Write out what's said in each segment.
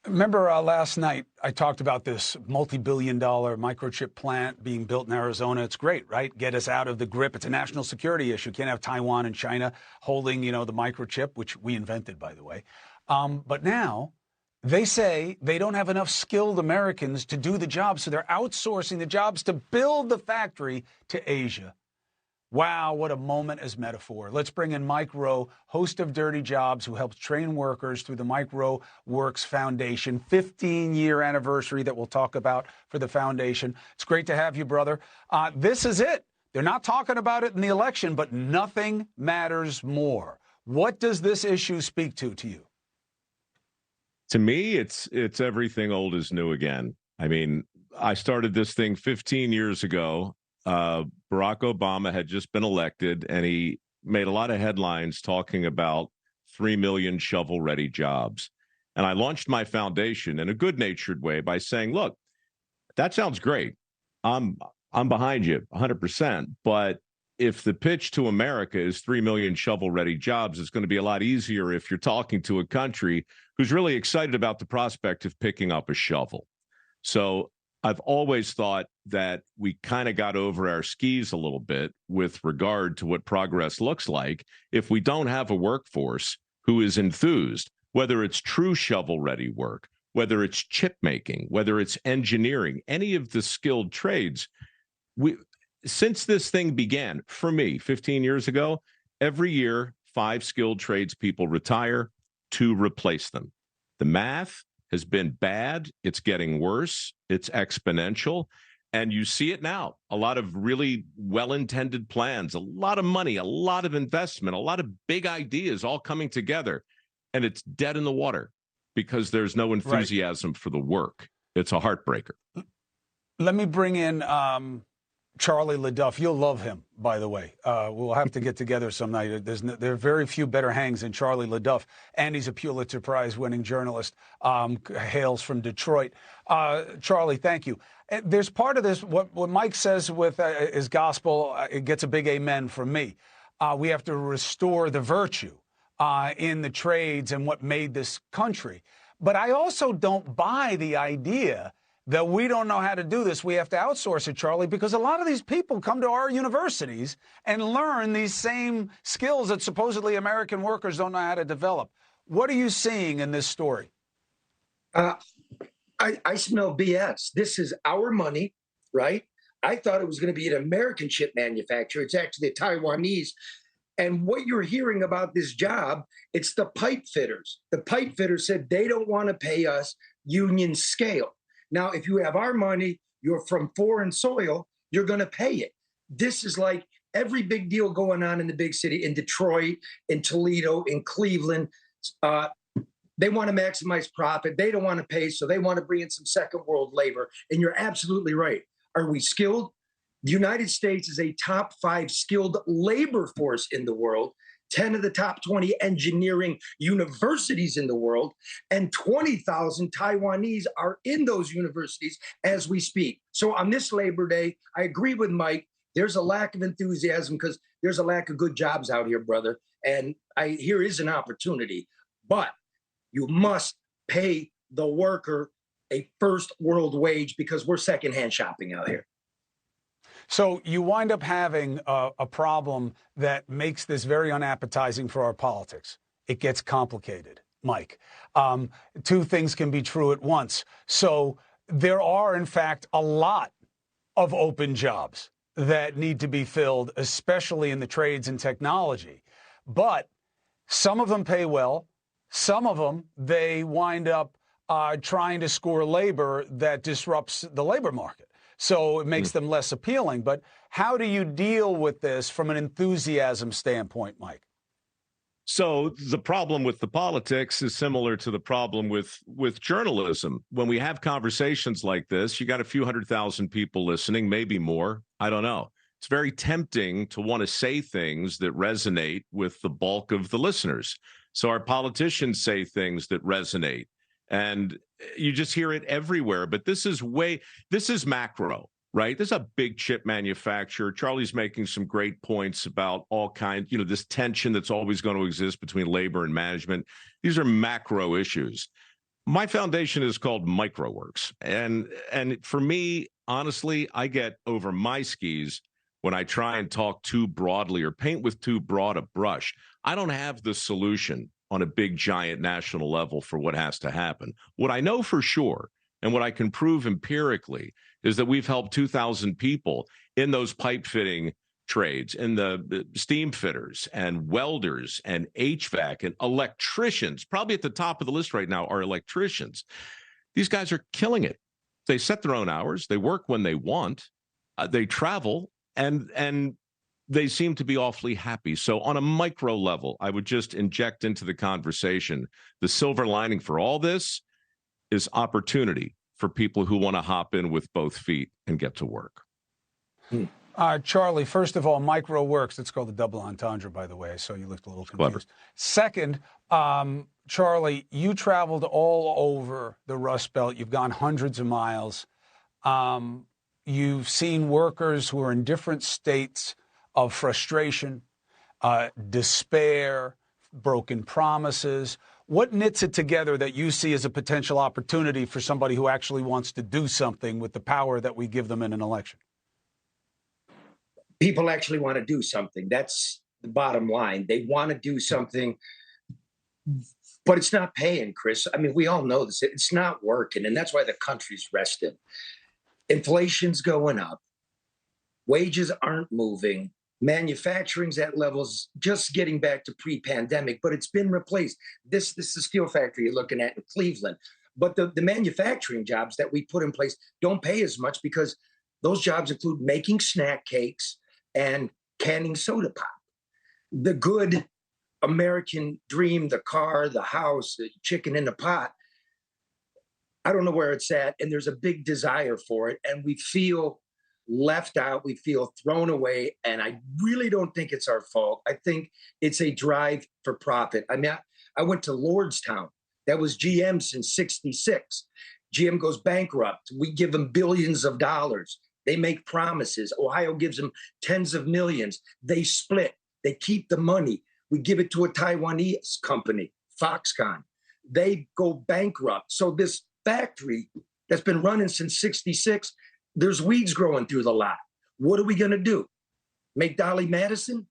Remember last night I talked about this multi-billion-dollar microchip plant being built in Arizona. It's great, right? Get us out of the grip. It's a national security issue. Can't have Taiwan and China holding, the microchip, which we invented, by the way. But now they say they don't have enough skilled Americans to do the job, so they're outsourcing the jobs to build the factory to Asia. Wow, what a moment as metaphor. Let's bring in Mike Rowe, host of Dirty Jobs, who helps train workers through the Mike Rowe Works Foundation, 15-year anniversary that we'll talk about for the foundation. It's great to have you, brother. This is it. They're not talking about it in the election, but nothing matters more. What does this issue speak to you? To me, it's everything old is new again. I mean, I started this thing 15 years ago. Barack Obama had just been elected, and he made a lot of headlines talking about 3 million shovel-ready jobs. And I launched my foundation in a good-natured way by saying, look, that sounds great. I'm behind you 100%. But if the pitch to America is 3 million shovel-ready jobs, it's going to be a lot easier if you're talking to a country who's really excited about the prospect of picking up a shovel. So I've always thought that we kind of got over our skis a little bit with regard to what progress looks like if we don't have a workforce who is enthused, whether it's true shovel-ready work, whether it's chip making, whether it's engineering, any of the skilled trades. Since this thing began, for me, 15 years ago, every year, 5 skilled tradespeople retire, 2 replace them. The math has been bad. It's getting worse. It's exponential. And you see it now. A lot of really well-intended plans, a lot of money, a lot of investment, a lot of big ideas all coming together. And it's dead in the water because there's no enthusiasm for the work. It's a heartbreaker. Let me bring in Charlie LeDuff. You'll love him, by the way. We'll have to get together some night. There are very few better hangs than Charlie LeDuff, and he's a Pulitzer Prize-winning journalist, hails from Detroit. Charlie, thank you. There's part of this, what Mike says with his gospel, it gets a big amen from me. We have to restore the virtue in the trades and what made this country. But I also don't buy the idea that we don't know how to do this. We have to outsource it, Charlie, because a lot of these people come to our universities and learn these same skills that supposedly American workers don't know how to develop. What are you seeing in this story? I smell BS. This is our money, right? I thought it was going to be an American chip manufacturer. It's actually the Taiwanese. And what you're hearing about this job, it's the pipe fitters. The pipe fitters said they don't want to pay us union scale. Now, if you have our money, you're from foreign soil, you're going to pay it. This is like every big deal going on in the big city, in Detroit, in Toledo, in Cleveland. They want to maximize profit. They don't want to pay, so they want to bring in some second world labor. And you're absolutely right. Are we skilled? The United States is a top 5 skilled labor force in the world. 10 of the top 20 engineering universities in the world, and 20,000 Taiwanese are in those universities as we speak. So on this Labor Day, I agree with Mike. There's a lack of enthusiasm because there's a lack of good jobs out here, brother. And here is an opportunity. But you must pay the worker a first world wage because we're secondhand shopping out here. So you wind up having a problem that makes this very unappetizing for our politics. It gets complicated, Mike. 2 things can be true at once. So there are, in fact, a lot of open jobs that need to be filled, especially in the trades and technology. But some of them pay well. Some of them, they wind up trying to score labor that disrupts the labor market. So it makes them less appealing. But how do you deal with this from an enthusiasm standpoint, Mike? So the problem with the politics is similar to the problem with journalism. When we have conversations like this, you got a few 100,000 people listening, maybe more. I don't know. It's very tempting to want to say things that resonate with the bulk of the listeners. So our politicians say things that resonate. And you just hear it everywhere. But this is macro, right? This is a big chip manufacturer. Charlie's making some great points about all kinds, this tension that's always going to exist between labor and management. These are macro issues. My foundation is called MicroWorks. And for me, honestly, I get over my skis when I try and talk too broadly or paint with too broad a brush. I don't have the solution on a big, giant national level for what has to happen. What I know for sure, and what I can prove empirically, is that we've helped 2,000 people in those pipe fitting trades, in the steam fitters and welders and HVAC and electricians. Probably at the top of the list right now are electricians. These guys are killing it. They set their own hours. They work when they want. They travel, and they seem to be awfully happy. So on a micro level, I would just inject into the conversation the silver lining for all this is opportunity for people who want to hop in with both feet and get to work. Charlie, first of all, MicroWorks, it's called the double entendre, by the way, so you looked a little confused. Clever. Second, Charlie, you traveled all over the Rust Belt. You've gone hundreds of miles. You've seen workers who are in different states of frustration, despair, broken promises. What knits it together that you see as a potential opportunity for somebody who actually wants to do something with the power that we give them in an election? People actually want to do something. That's the bottom line. They want to do something, but it's not paying, Chris. I mean, we all know this. It's not working, and that's why the country's rested. Inflation's going up. Wages aren't moving. Manufacturing's at levels just getting back to pre-pandemic, but it's been replaced. This is the steel factory you're looking at in Cleveland. But the manufacturing jobs that we put in place don't pay as much because those jobs include making snack cakes and canning soda pop. The good American dream, the car, the house, the chicken in the pot, I don't know where it's at. And there's a big desire for it. And we feel left out. We feel thrown away. And I really don't think it's our fault. I think it's a drive for profit. I mean, I went to Lordstown. That was GM since '66. GM goes bankrupt. We give them billions of dollars. They make promises. Ohio gives them tens of millions. They split. They keep the money. We give it to a Taiwanese company, Foxconn. They go bankrupt. So this factory that's been running since '66, there's weeds growing through the lot. What are we going to do? Make Dolly Madison?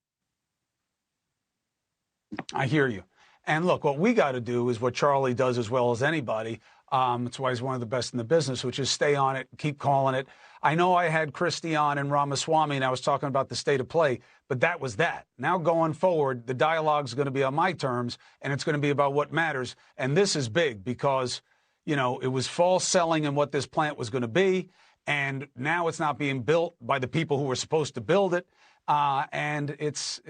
I hear you. And look, what we got to do is what Charlie does as well as anybody. That's why he's one of the best in the business, which is stay on it, keep calling it. I know I had Christie on and Ramaswamy, and I was talking about the state of play, but that was that. Now going forward, the dialogue is going to be on my terms, and it's going to be about what matters. And this is big because, you know, it was false selling in what this plant was going to be, and now it's not being built by the people who were supposed to build it. And it's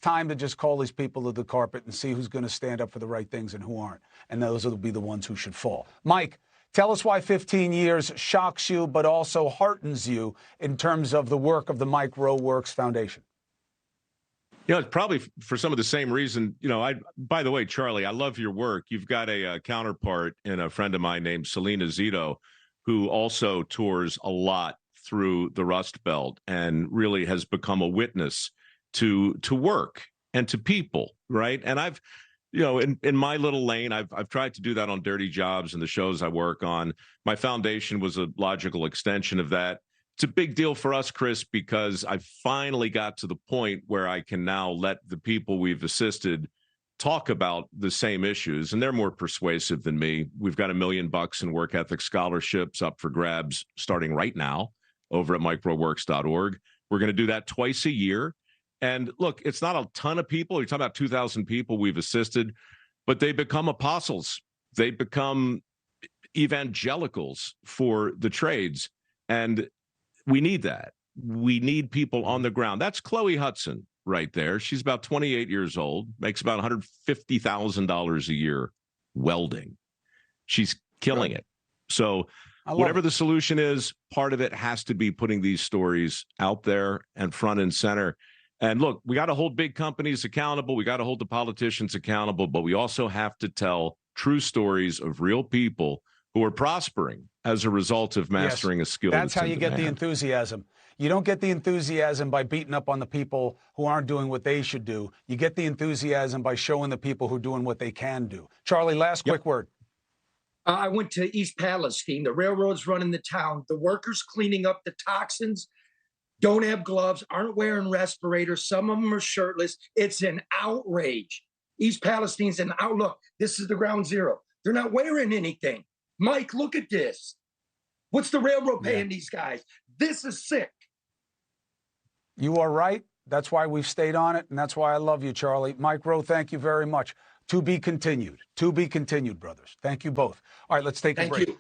time to just call these people to the carpet and see who's going to stand up for the right things and who aren't. And those will be the ones who should fall. Mike, tell us why 15 years shocks you, but also heartens you in terms of the work of the MicroWorks Foundation. You know, it's probably for some of the same reason. You know, by the way, Charlie, I love your work. You've got a counterpart in a friend of mine named Selena Zito, who also tours a lot through the Rust Belt and really has become a witness to work and to people, right? And I've, you know, in my little lane, I've tried to do that on Dirty Jobs and the shows I work on. My foundation was a logical extension of that. It's a big deal for us, Chris, because I finally got to the point where I can now let the people we've assisted talk about the same issues, and they're more persuasive than me. We've got $1 million in work ethic scholarships up for grabs starting right now over at microworks.org. We're going to do that twice a year. And look, it's not a ton of people. You're talking about 2,000 people we've assisted, but they become apostles. They become evangelicals for the trades. And we need that. We need people on the ground. That's Chloe Hudson right there. She's about 28 years old, makes about $150,000 a year welding. She's killing it. So whatever the solution is, part of it has to be putting these stories out there and front and center. And look, we got to hold big companies accountable. We got to hold the politicians accountable, but we also have to tell true stories of real people who are prospering as a result of mastering a skill. That's how you get the enthusiasm. You don't get the enthusiasm by beating up on the people who aren't doing what they should do. You get the enthusiasm by showing the people who are doing what they can do. Charlie, last quick word. I went to East Palestine. The railroad's running the town. The workers cleaning up the toxins don't have gloves, aren't wearing respirators. Some of them are shirtless. It's an outrage. East Palestine's an out. Look, this is the ground zero. They're not wearing anything. Mike, look at this. What's the railroad paying these guys? This is sick. You are right. That's why we've stayed on it, and that's why I love you, Charlie. Mike Rowe, thank you very much. To be continued. To be continued, brothers. Thank you both. All right, let's take a break. You.